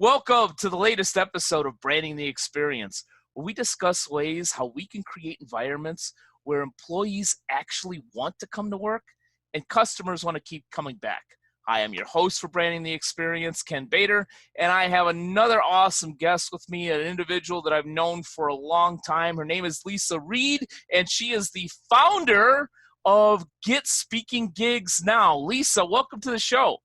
Welcome to the latest episode of Branding the Experience, where we discuss ways how we can create environments where employees actually want to come to work and customers want to keep coming back. Hi, I'm your host for Branding the Experience, Ken Bader, and I have another awesome guest with me, an individual that I've known for a long time. Her name is Leisa Reid, and she is the founder of Get Speaking Gigs Now. Leisa, welcome to the show.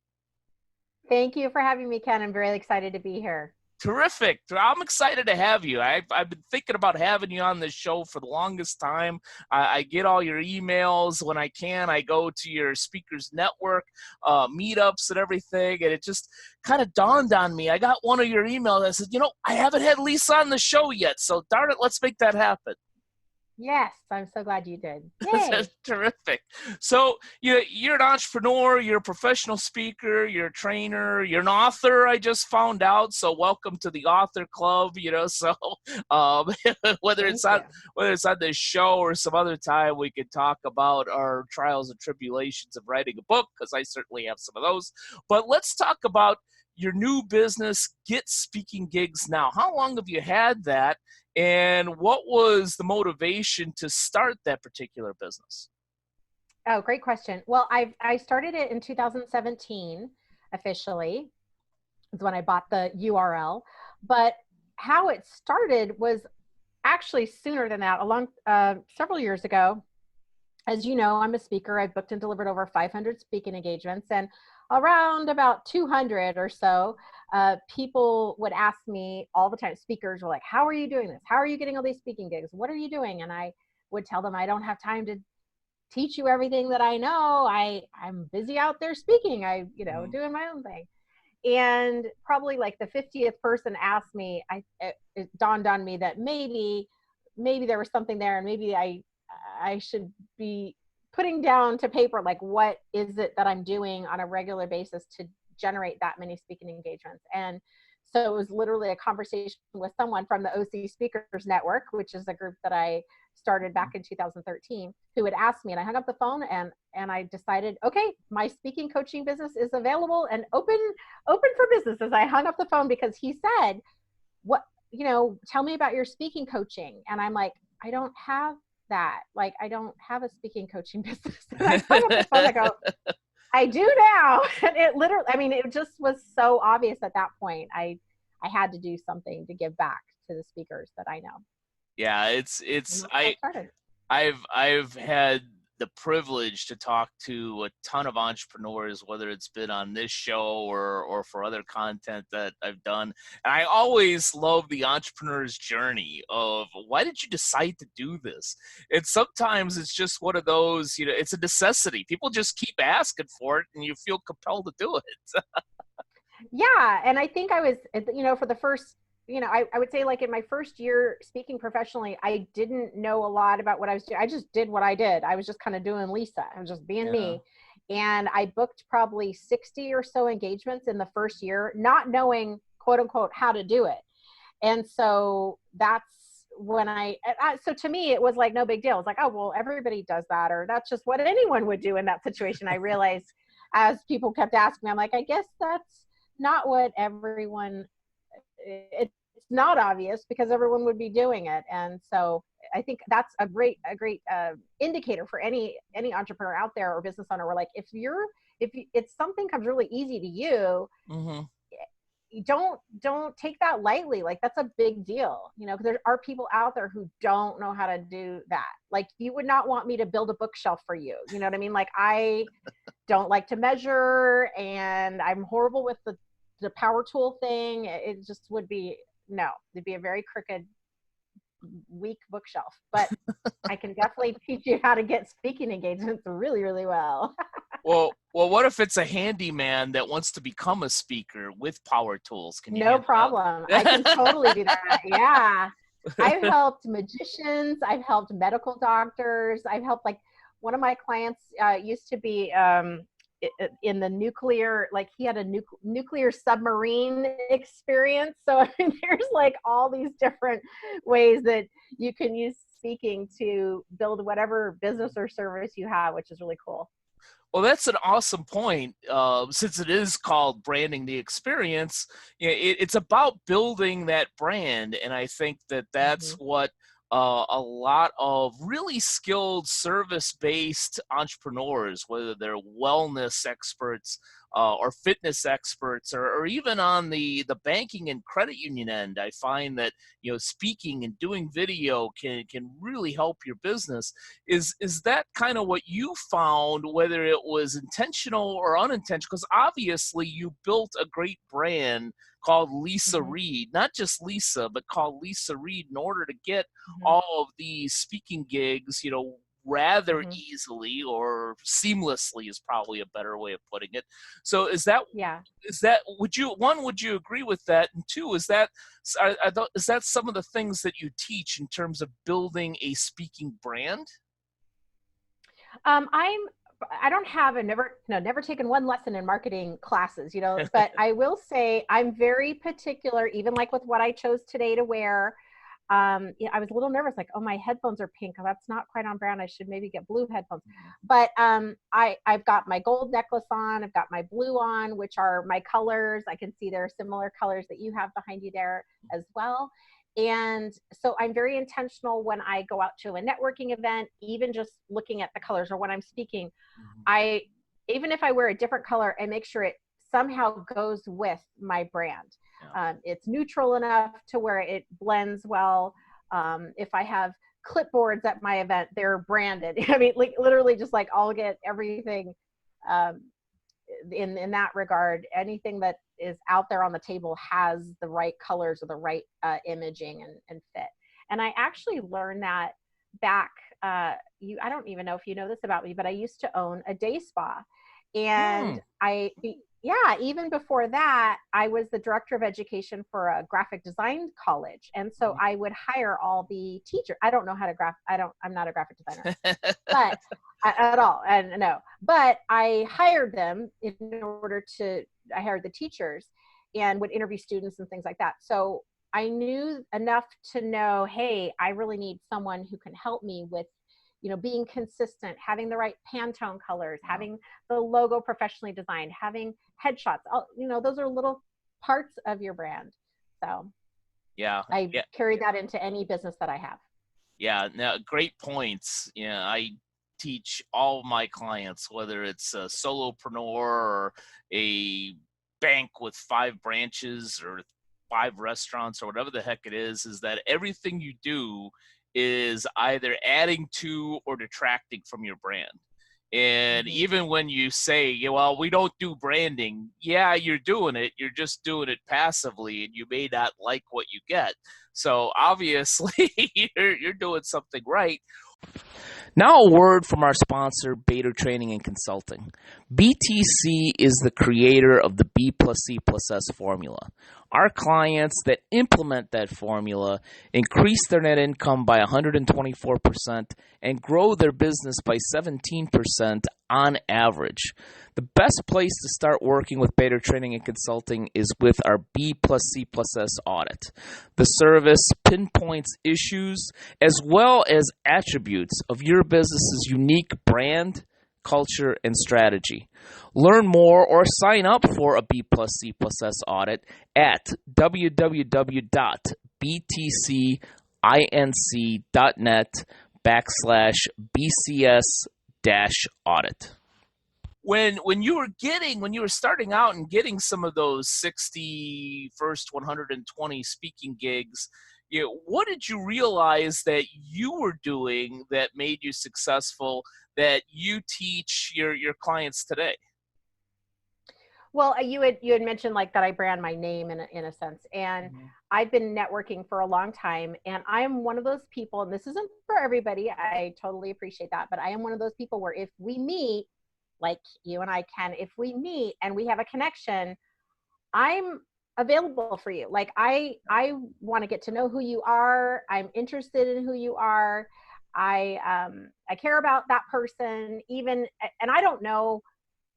Thank you for having me, Ken. I'm very excited to be here. Terrific. I'm excited to have you. I've been thinking about having you on this show for the longest time. I get all your emails when I can. I go to your speakers network, meetups and everything, and it just kind of dawned on me. I got one of your emails. I said, I haven't had Leisa on the show yet, so darn it, let's make that happen. Yes, I'm so glad you did. Yay. Terrific. So you're an entrepreneur, you're a professional speaker, you're a trainer, you're an author, I just found out. So welcome to the author club, so whether it's on this show or some other time, we could talk about our trials and tribulations of writing a book, because I certainly have some of those. But let's talk about your new business, Get Speaking Gigs Now. How long have you had that? And what was the motivation to start that particular business? Oh, great question. Well, I started it in 2017 officially. Is when I bought the URL. But how it started was actually sooner than that. Several years ago, as you know, I'm a speaker. I've booked and delivered over 500 speaking engagements, and around about 200 or so, people would ask me all the time. Speakers were like, how are you doing this? How are you getting all these speaking gigs? What are you doing? And I would tell them, I don't have time to teach you everything that I know. I'm busy out there speaking. Doing my own thing. And probably like the 50th person asked me, it dawned on me that maybe there was something there, and maybe I should be putting down to paper, like, what is it that I'm doing on a regular basis to generate that many speaking engagements. And so it was literally a conversation with someone from the OC Speakers Network, which is a group that I started back in 2013, who had asked me, and I hung up the phone and I decided, okay, my speaking coaching business is available and open for business, as I hung up the phone, because he said, tell me about your speaking coaching. And I'm like, I don't have that. Like, I don't have a speaking coaching business. And I hung up the phone, I go, I do now. And it literally, it just was so obvious at that point. I had to do something to give back to the speakers that I know. Yeah, I've had the privilege to talk to a ton of entrepreneurs, whether it's been on this show or for other content that I've done. And I always love the entrepreneur's journey of, why did you decide to do this? And sometimes it's just one of those, it's a necessity. People just keep asking for it and you feel compelled to do it. Yeah. And I think I was, for the first, I would say, like, in my first year speaking professionally, I didn't know a lot about what I was doing. I just did what I did. I was just kind of doing Leisa. I was just being me. And I booked probably 60 or so engagements in the first year, not knowing, quote unquote, how to do it. And so that's when so to me, it was like no big deal. It's like, oh, well, everybody does that, or that's just what anyone would do in that situation. I realized as people kept asking me, I'm like, I guess that's not what everyone, it's not obvious, because everyone would be doing it. And so I think that's a great indicator for any entrepreneur out there or business owner, where, like, if something comes really easy to you, mm-hmm. you don't take that lightly. Like, that's a big deal, because there are people out there who don't know how to do that. Like, you would not want me to build a bookshelf for you. You know what I mean? Like, I don't like to measure, and I'm horrible with the power tool thing. It just would be, it'd be a very crooked, weak bookshelf. But I can definitely teach you how to get speaking engagements really, really well. Well, what if it's a handyman that wants to become a speaker with power tools? Can you? No problem. I can totally do that. Yeah. I've helped magicians. I've helped medical doctors. I've helped, like, one of my clients used to be in the nuclear, like, he had a nuclear submarine experience. So there's, like, all these different ways that you can use speaking to build whatever business or service you have, which is really cool. Well, that's an awesome point. Since it is called branding the experience, it's about building that brand, and I think that that's Hmm. what a lot of really skilled service-based entrepreneurs, whether they're wellness experts or fitness experts, or even on the banking and credit union end, I find that speaking and doing video can really help your business. Is that kind of what you found, whether it was intentional or unintentional? Because obviously you built a great brand called Leisa Hmm. Reid, not just Lisa, but called Leisa Reid, in order to get Hmm. all of these speaking gigs, rather Hmm. easily, or seamlessly is probably a better way of putting it. So Yeah. is that would you agree with that, and two, is that some of the things that you teach in terms of building a speaking brand? I'm I don't have a never no never taken one lesson in marketing classes, but I will say I'm very particular, even like with what I chose today to wear. Yeah, I was a little nervous, like, oh, my headphones are pink. Oh, that's not quite on brand. I should maybe get blue headphones. But I've got my gold necklace on. I've got my blue on, which are my colors. I can see there are similar colors that you have behind you there as well. And so I'm very intentional when I go out to a networking event, even just looking at the colors, or when I'm speaking. I Even if I wear a different color, I make sure it somehow goes with my brand. Yeah. It's neutral enough to where it blends well. If I have clipboards at my event, they're branded. I mean, like literally, just like I'll get everything um, in that regard. Anything that is out there on the table has the right colors or the right imaging and fit. And I actually learned that back. I don't even know if you know this about me, but I used to own a day spa, and Hmm. yeah, even before that, I was the director of education for a graphic design college, and so I would hire all the teachers. I don't know how to I'm not a graphic designer, but at all, and no, but I hired them in order to. I hired the teachers and would interview students and things like that. So I knew enough to know, hey, I really need someone who can help me with, being consistent, having the right Pantone colors, Yeah. having the logo professionally designed, having headshots. Those are little parts of your brand. So Yeah. I Yeah. carry that into any business that I have. Yeah. Now, great points. Yeah, I teach all of my clients, whether it's a solopreneur or a bank with 5 branches or 5 restaurants or whatever the heck it is that everything you do is either adding to or detracting from your brand. And Mm-hmm. even when you say, yeah, well, we don't do branding, yeah, you're doing it. You're just doing it passively, and you may not like what you get. So obviously, you're doing something right. Now, a word from our sponsor, Bader Training and Consulting. BTC is the creator of the B plus C plus S formula. Our clients that implement that formula increase their net income by 124% and grow their business by 17% on average. The best place to start working with Bader Training and Consulting is with our B plus C plus S audit. The service pinpoints issues as well as attributes of your business's unique brand, culture, and strategy. Learn more or sign up for a B plus C plus S audit at www.btcinc.net/BCS-audit. When you were starting out and getting some of those 60 first 120 speaking gigs, what did you realize that you were doing that made you successful, that you teach your clients today? Well, you had mentioned like that I brand my name in a sense, and Mhm. I've been networking for a long time, and I am one of those people, and this isn't for everybody. I totally appreciate that, but I am one of those people where if we meet, like you and I can, if we meet and we have a connection, I'm available for you. Like I want to get to know who you are. I'm interested in who you are. I care about that person, even, and I don't know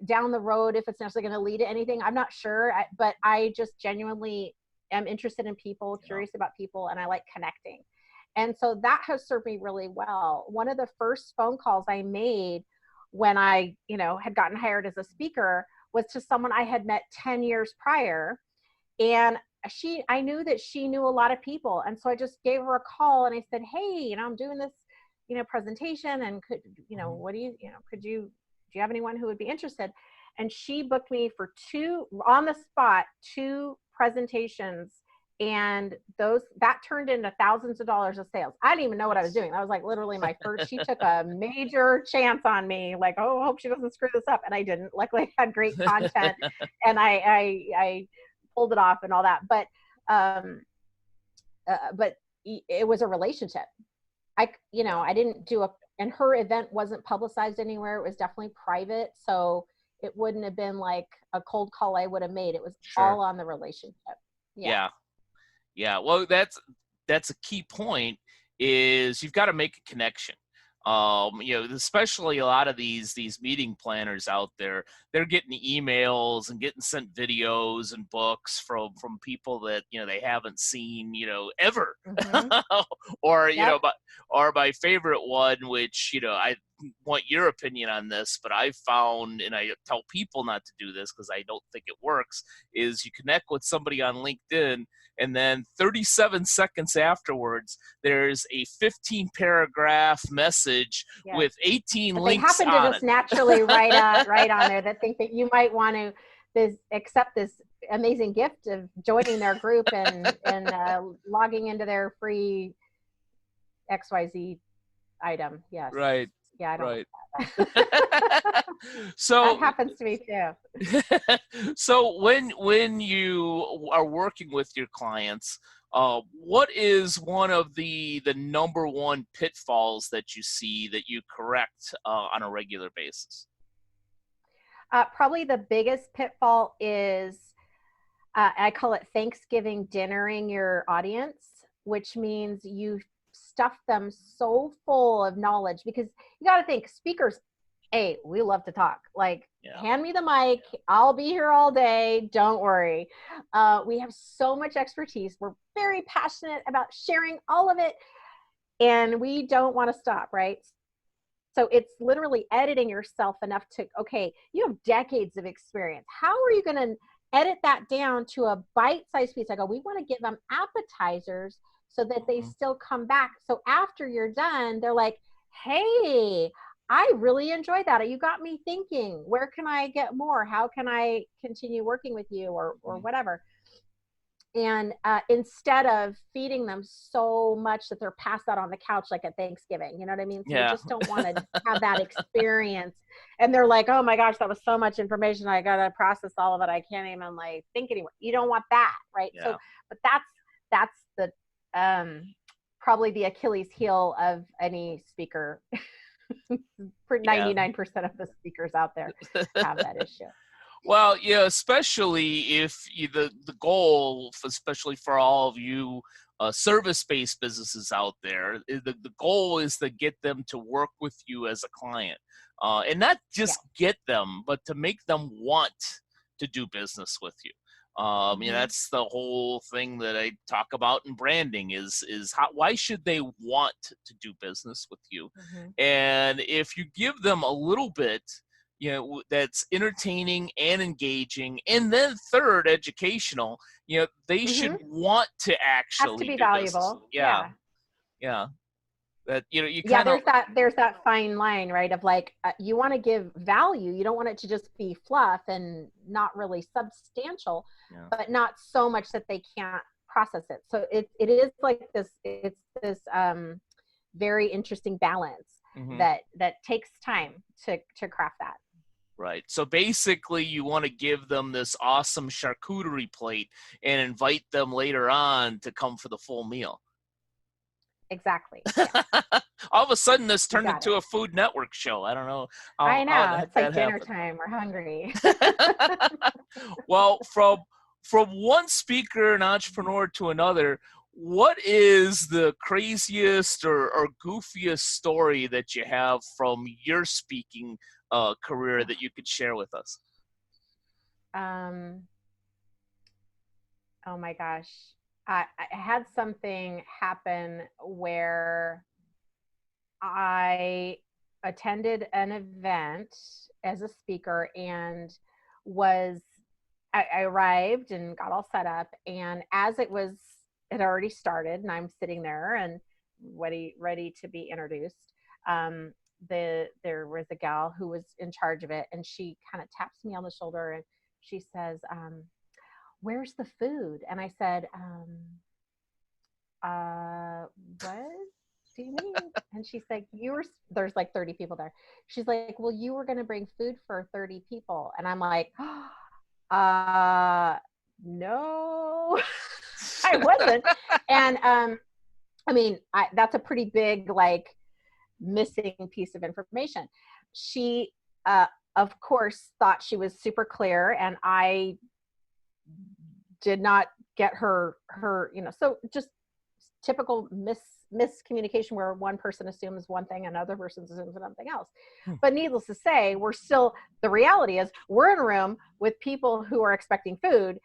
down the road if it's necessarily going to lead to anything. I'm not sure, but I just genuinely am interested in people, Yeah. curious about people, and I like connecting. And so that has served me really well. One of the first phone calls I made when I, had gotten hired as a speaker was to someone I had met 10 years prior. And I knew that she knew a lot of people. And so I just gave her a call and I said, hey, I'm doing this, presentation, and could, what do do you have anyone who would be interested? And she booked me for on the spot, 2 presentations. And that turned into thousands of dollars of sales. I didn't even know what I was doing. That was like literally my first. She took a major chance on me, like, oh, I hope she doesn't screw this up. And I didn't. Luckily, I had great content, and I pulled it off and all that. But it was a relationship. I didn't do and her event wasn't publicized anywhere. It was definitely private, so it wouldn't have been like a cold call I would have made. It was all on the relationship. Yeah. Well, that's a key point, is you've got to make a connection. Especially a lot of these meeting planners out there, they're getting emails and getting sent videos and books from people that they haven't seen ever. Or or my favorite one, which I want your opinion on this, but I found, and I tell people not to do this because I don't think it works, is you connect with somebody on LinkedIn, and then 37 seconds afterwards, there's a 15-paragraph message with 18 but links they happen to just naturally write on there that think that you might want to accept this amazing gift of joining their group and logging into their free XYZ item. Yes. Right. Yeah, I don't right. Like So that happens to me too. So when you are working with your clients, what is one of the number one pitfalls that you see that you correct on a regular basis? Probably the biggest pitfall is I call it Thanksgiving dinnering your audience, which means you stuff them so full of knowledge, because you got to think, speakers, we love to talk. Like, hand me the mic, I'll be here all day, don't worry. We have so much expertise, we're very passionate about sharing all of it, and we don't want to stop, right? So it's literally editing yourself enough to, okay, you have decades of experience, how are you going to edit that down to a bite-sized piece? I go, we want to give them appetizers so that they still come back. So after you're done, they're like, hey, I really enjoyed that. You got me thinking, where can I get more? How can I continue working with you, or whatever? And instead of feeding them so much that they're passed out on the couch like at Thanksgiving, you know what I mean? So you just don't want to have that experience. And they're like, oh my gosh, that was so much information, I got to process all of it, I can't even like think anymore. You don't want that, right? So, but that's the probably the Achilles heel of any speaker. For 99% of the speakers out there have that issue. Well, especially if the goal, especially for all of you service-based businesses out there, the goal is to get them to work with you as a client, and not just get them, but to make them want to do business with you. That's the whole thing that I talk about in branding is why should they want to do business with you? And if you give them a little bit, that's entertaining and engaging, and then third, educational, they should want to actually has to be do valuable. business. Yeah. That you kind of there's that fine line, right, of like you want to give value, you don't want it to just be fluff and not really substantial, but not so much that they can't process it. So it is like this, it's this very interesting balance that takes time to craft that. Right. So basically, you want to give them this awesome charcuterie plate and invite them later on to come for the full meal. Exactly. All of a sudden, this turned into a Food Network show. I don't know. I know. It's like dinner time. We're hungry. Well, from one speaker and entrepreneur to another, what is the craziest or goofiest story that you have from your speaking career that you could share with us? Oh my gosh. I had something happen where I attended an event as a speaker, and I arrived and got all set up, and as it already started, and I'm sitting there and ready to be introduced. There was a gal who was in charge of it, and she kind of taps me on the shoulder and she says, "Where's the food?" And I said, "What do you mean?" And she's like, there's like 30 people there. She's like, "Well, you were going to bring food for 30 people." And I'm like, no, I wasn't. And, I mean, that's a pretty big, like, missing piece of information. She, of course, thought she was super clear, and I did not get so just typical miscommunication where one person assumes one thing and another person assumes something else. But needless to say, the reality is we're in a room with people who are expecting food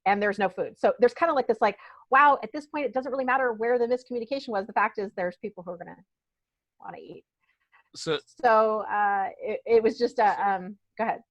and there's no food. So there's kind of like this, like, wow, at this point, it doesn't really matter where the miscommunication was. The fact is there's people who are going to want to eat. So It was just go ahead.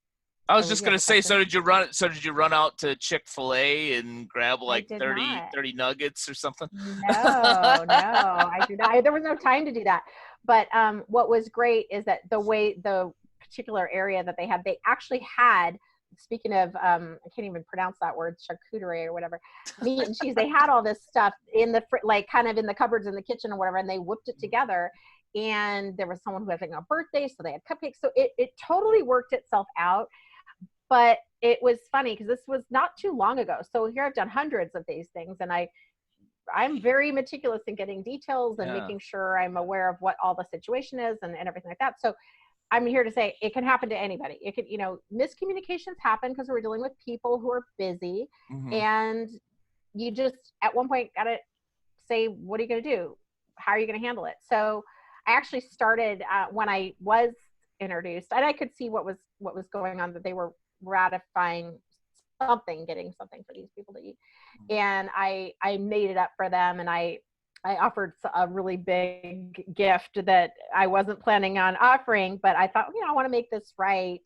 I was just gonna say, so did you run out to Chick-fil-A and grab like 30 nuggets or something? No, I did not. There was no time to do that. But what was great is that the particular area that they actually had, speaking of, I can't even pronounce that word, charcuterie or whatever, meat and cheese. They had all this stuff in like kind of in the cupboards in the kitchen or whatever, and they whipped it together. And there was someone who was having a birthday, so they had cupcakes. So it totally worked itself out. But it was funny because this was not too long ago. So here I've done hundreds of these things, and I'm very meticulous in getting details and making sure I'm aware of what all the situation is and everything like that. So I'm here to say it can happen to anybody. It can, miscommunications happen because we're dealing with people who are busy, and you just at one point got to say, what are you going to do? How are you going to handle it? So I actually started when I was introduced, and I could see what was going on, that they were ratifying getting something for these people to eat. And I made it up for them, and I offered a really big gift that I wasn't planning on offering, but I thought, I want to make this right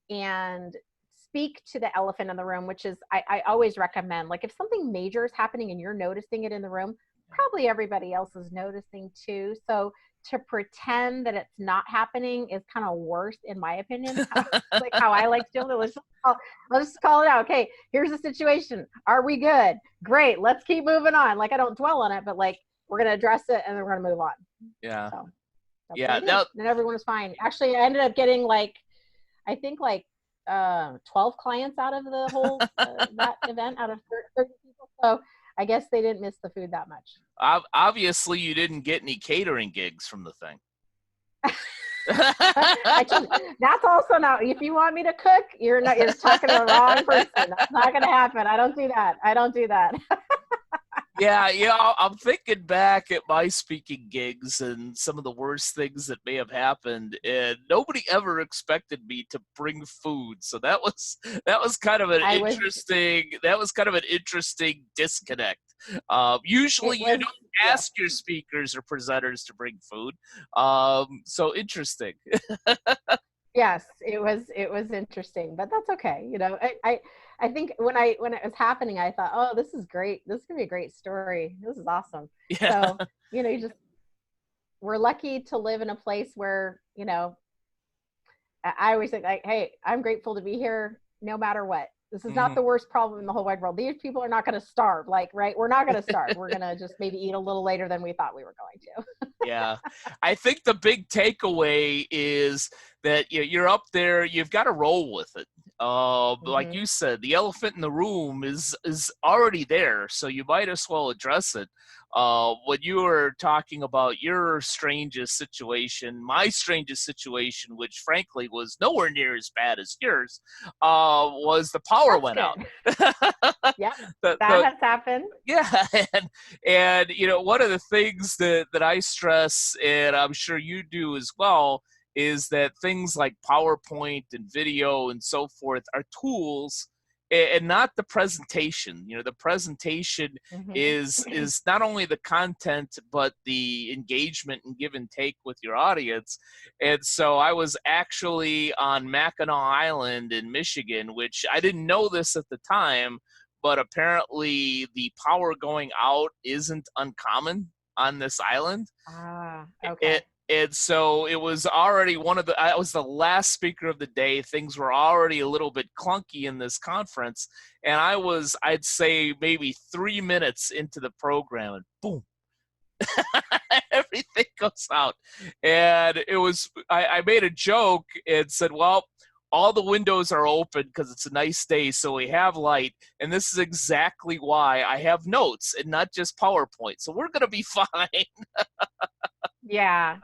and speak to the elephant in the room, which is I always recommend, like, if something major is happening and you're noticing it in the room, probably everybody else is noticing too. So to pretend that it's not happening is kind of worse, in my opinion. Like how I like to do it. Let's just call it out. Okay, here's the situation. Are we good? Great. Let's keep moving on. Like, I don't dwell on it, but like, we're going to address it and then we're going to move on. Yeah. So yeah. And everyone was fine. Actually, I ended up getting I think 12 clients out of the whole, that event, out of 30 people. So I guess they didn't miss the food that much. Obviously, you didn't get any catering gigs from the thing. That's also not. If you want me to cook, you're talking to the wrong person. That's not going to happen. I don't do that. Yeah, I'm thinking back at my speaking gigs and some of the worst things that may have happened, and nobody ever expected me to bring food. So that was kind of an interesting disconnect. Usually, you don't ask your speakers or presenters to bring food. So interesting. Yes, it was interesting, but that's okay. I think when it was happening, I thought, oh, this is great. This is gonna be a great story. This is awesome. Yeah. So, we're lucky to live in a place where, I always think, like, hey, I'm grateful to be here no matter what. This is not the worst problem in the whole wide world. These people are not going to starve. Like, right? We're not going to starve. We're going to just maybe eat a little later than we thought we were going to. Yeah. I think the big takeaway is that you're up there, you've got to roll with it. Like you said, the elephant in the room is already there, so you might as well address it. When you were talking about your strangest situation, my strangest situation, which frankly was nowhere near as bad as yours, was the power went out. Yeah, that has happened. Yeah, and one of the things that I stress, and I'm sure you do as well, is that things like PowerPoint and video and so forth are tools, and not the presentation. The presentation Mhm. is not only the content but the engagement and give and take with your audience. And so I was actually on Mackinac Island in Michigan, which I didn't know this at the time, but apparently the power going out isn't uncommon on this island. Ah, It okay. and so it was already I was the last speaker of the day. Things were already a little bit clunky in this conference, and I'd say maybe 3 minutes into the program, and boom, everything goes out. And I made a joke and said, well, all the windows are open because it's a nice day, so we have light, and this is exactly why I have notes and not just PowerPoint. So we're gonna be fine. Yeah,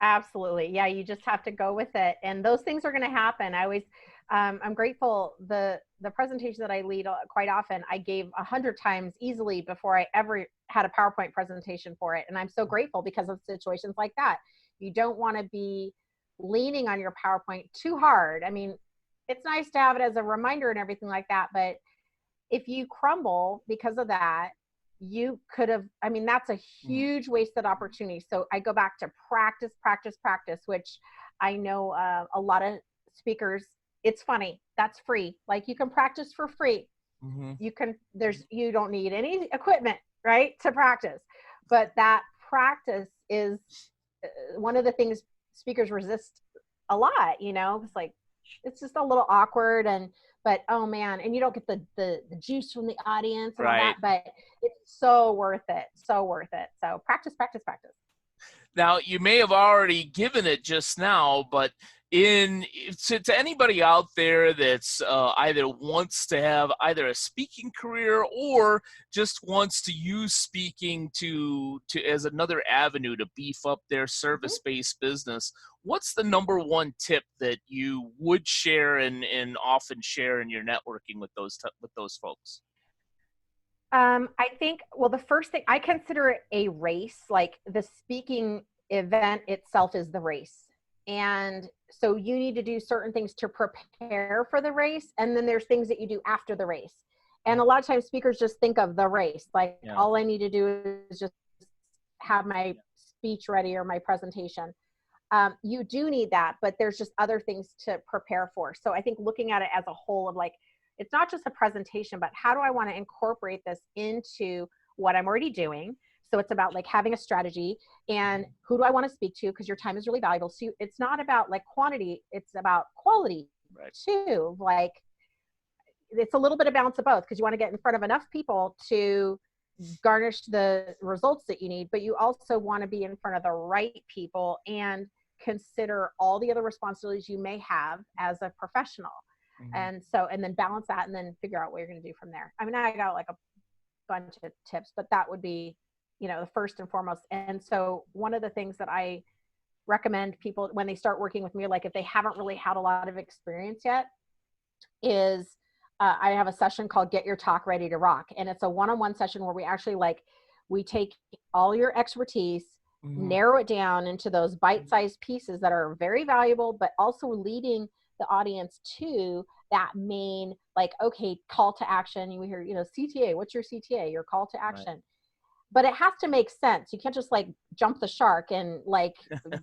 absolutely. Yeah, you just have to go with it, and those things are going to happen. I'm grateful. The presentation that I lead quite often, I gave 100 times easily before I ever had a PowerPoint presentation for it, and I'm so grateful because of situations like that. You don't want to be leaning on your PowerPoint too hard. I mean, it's nice to have it as a reminder and everything like that, but if you crumble because of that, you could have, I mean, that's a huge wasted opportunity. So I go back to practice, practice, practice, which I know a lot of speakers, it's funny. That's free. Like you can practice for free. Mm-hmm. You don't need any equipment, right, to practice. But that practice is one of the things speakers resist a lot, it's like, it's just a little awkward, but oh man, and you don't get the juice from the audience and all Right. that, but it's so worth it, so worth it. So practice, practice, practice. Now, you may have already given it just now, but to anybody out there that's either wants to have either a speaking career or just wants to use speaking to as another avenue to beef up their Mhm. service-based business, what's the number one tip that you would share and often share in your networking with those folks? I think, well, the first thing I consider it a race, like the speaking event itself is the race. And so you need to do certain things to prepare for the race. And then there's things that you do after the race. And a lot of times speakers just think of the race, like Yeah. all I need to do is just have my speech ready or my presentation. You do need that, but there's just other things to prepare for. So I think looking at it as a whole of like, it's not just a presentation, but how do I want to incorporate this into what I'm already doing? So it's about like having a strategy and who do I want to speak to? Because your time is really valuable. So it's not about like quantity, it's about quality Right. too. Like it's a little bit of balance of both because you want to get in front of enough people to garnish the results that you need, but you also want to be in front of the right people and consider all the other responsibilities you may have as a professional. Mhm. And then balance that and then figure out what you're going to do from there. I mean, I got like a bunch of tips, but that would be, the first and foremost. And so one of the things that I recommend people when they start working with me, like if they haven't really had a lot of experience yet, is I have a session called Get Your Talk Ready to Rock. And it's a one-on-one session where we take all your expertise, Mhm. narrow it down into those bite-sized pieces that are very valuable, but also leading the audience to that main, like, okay, call to action. You hear, CTA, what's your CTA? Your call to Right. action. But it has to make sense. You can't just like jump the shark and like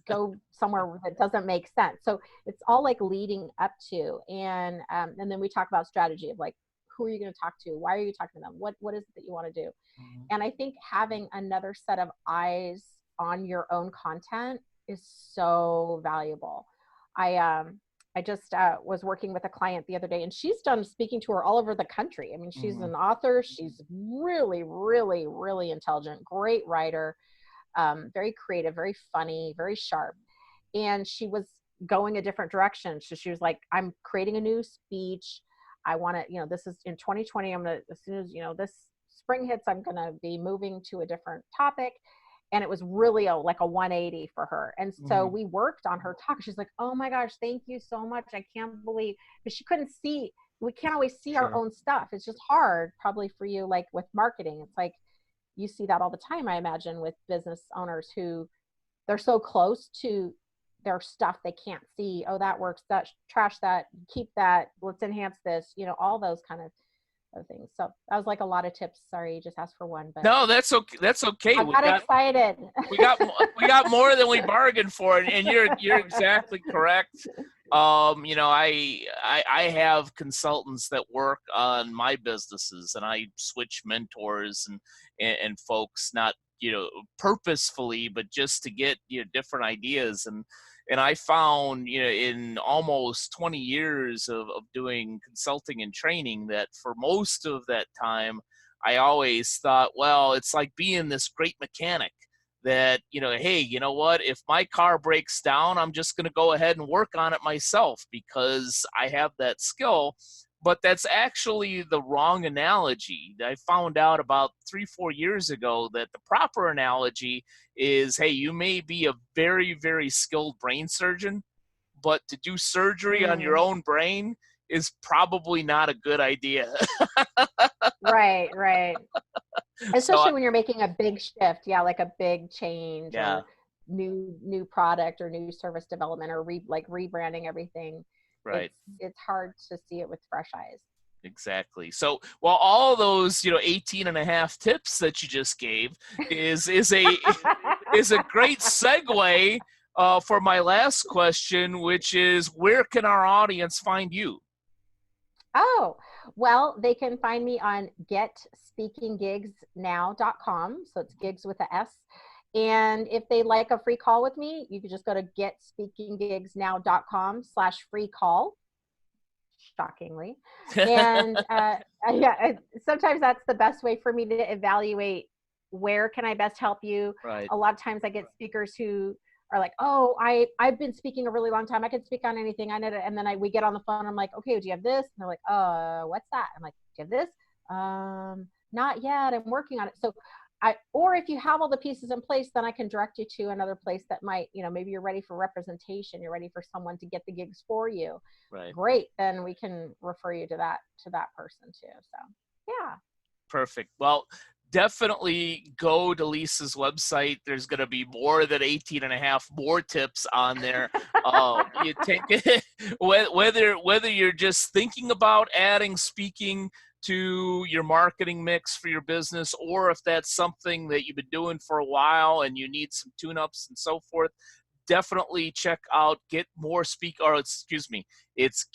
go somewhere that doesn't make sense. So it's all like leading up to, and then we talk about strategy of like, who are you going to talk to? Why are you talking to them? What is it that you want to do? Mhm. And I think having another set of eyes on your own content is so valuable. I just was working with a client the other day, and she's done speaking tour all over the country. I mean, she's Mhm. an author. She's really, really, really intelligent, great writer, very creative, very funny, very sharp. And she was going a different direction. So she was like, I'm creating a new speech. I want to, this is in 2020. I'm going to, as soon as, this spring hits, I'm going to be moving to a different topic. And it was really like a 180 for her. And so Mhm. we worked on her talk. She's like, oh my gosh, thank you so much. I can't believe, because she couldn't see, we can't always see our Sure. own stuff. It's just hard probably for you, like with marketing. It's like, you see that all the time, I imagine, with business owners who they're so close to their stuff they can't see. Oh, that works, that trash, that keep that, let's enhance this, all those kind of things. So that was like a lot of tips. Sorry, you just asked for one, but No, that's okay. That's okay. I got excited. We got more than we bargained for, and you're exactly correct. I have consultants that work on my businesses, and I switch mentors and folks, not purposefully, but just to get different ideas. And I found in almost 20 years of doing consulting and training that for most of that time I always thought, well, it's like being this great mechanic that, hey, you know what? If my car breaks down, I'm just going to go ahead and work on it myself because I have that skill. But that's actually the wrong analogy. I found out about 3-4 years ago that the proper analogy is, hey, you may be a very, very skilled brain surgeon, but to do surgery on your own brain is probably not a good idea. Right. Especially So, when you're making a big shift, yeah, like a big change yeah, or new product or new service development or rebranding everything. right. It's hard to see it with fresh eyes. Exactly. So, well, all those, 18 and a half tips that you just gave is a great segue for my last question, which is, where can our audience find you? Oh, well, they can find me on getspeakinggigsnow.com. So it's gigs with a S. And if they like a free call with me, you can just go to getspeakinggigsnow.com/free call. Shockingly. And yeah, sometimes that's the best way for me to evaluate where can I best help you. Right. A lot of times I get speakers who are like, oh, I've been speaking a really long time, I can speak on anything, I know it. And then we get on the phone, I'm like, okay, do you have this? And they're like, what's that? I'm like, do you have this? Not yet, I'm working on it. So or if you have all the pieces in place, then I can direct you to another place that might, maybe you're ready for representation, you're ready for someone to get the gigs for you. Right. Great. Then we can refer you to that person too. So yeah. Perfect. Well, definitely go to Leisa's website. There's going to be more than 18 and a half more tips on there. You take it, whether you're just thinking about adding speaking to your marketing mix for your business, or if that's something that you've been doing for a while and you need some tune-ups and so forth, definitely check out it's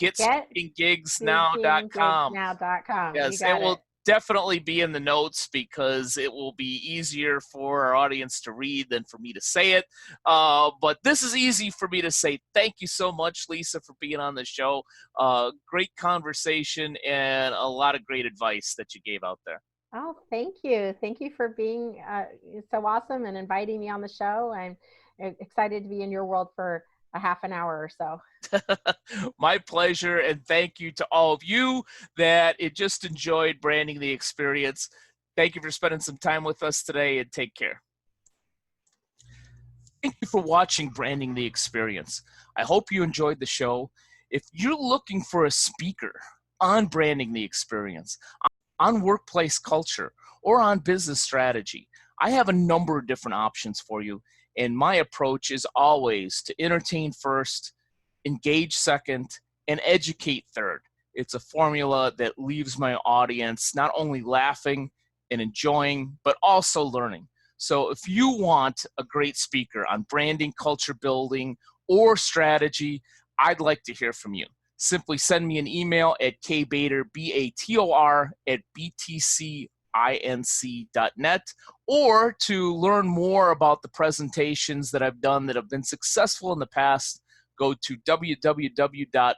getspeakinggigsnow.com. Speakinggigsnow.com. You Yes, it got it. will definitely be in the notes because it will be easier for our audience to read than for me to say it. But this is easy for me to say. Thank you so much, Leisa, for being on the show. Great conversation and a lot of great advice that you gave out there. Oh, thank you. Thank you for being so awesome and inviting me on the show. I'm excited to be in your world for a half an hour or so. My pleasure, and thank you to all of you that just enjoyed branding the experience. Thank you for spending some time with us today, and take care. Thank you for watching Branding the Experience. I hope you enjoyed the show. If you're looking for a speaker on branding the experience, on workplace culture, or on business strategy, I have a number of different options for you. And my approach is always to entertain first, engage second, and educate third. It's a formula that leaves my audience not only laughing and enjoying, but also learning. So if you want a great speaker on branding, culture building, or strategy, I'd like to hear from you. Simply send me an email at kbator, BATOR, at btcinc.net, or to learn more about the presentations that I've done that have been successful in the past, go to www.btcinc.net.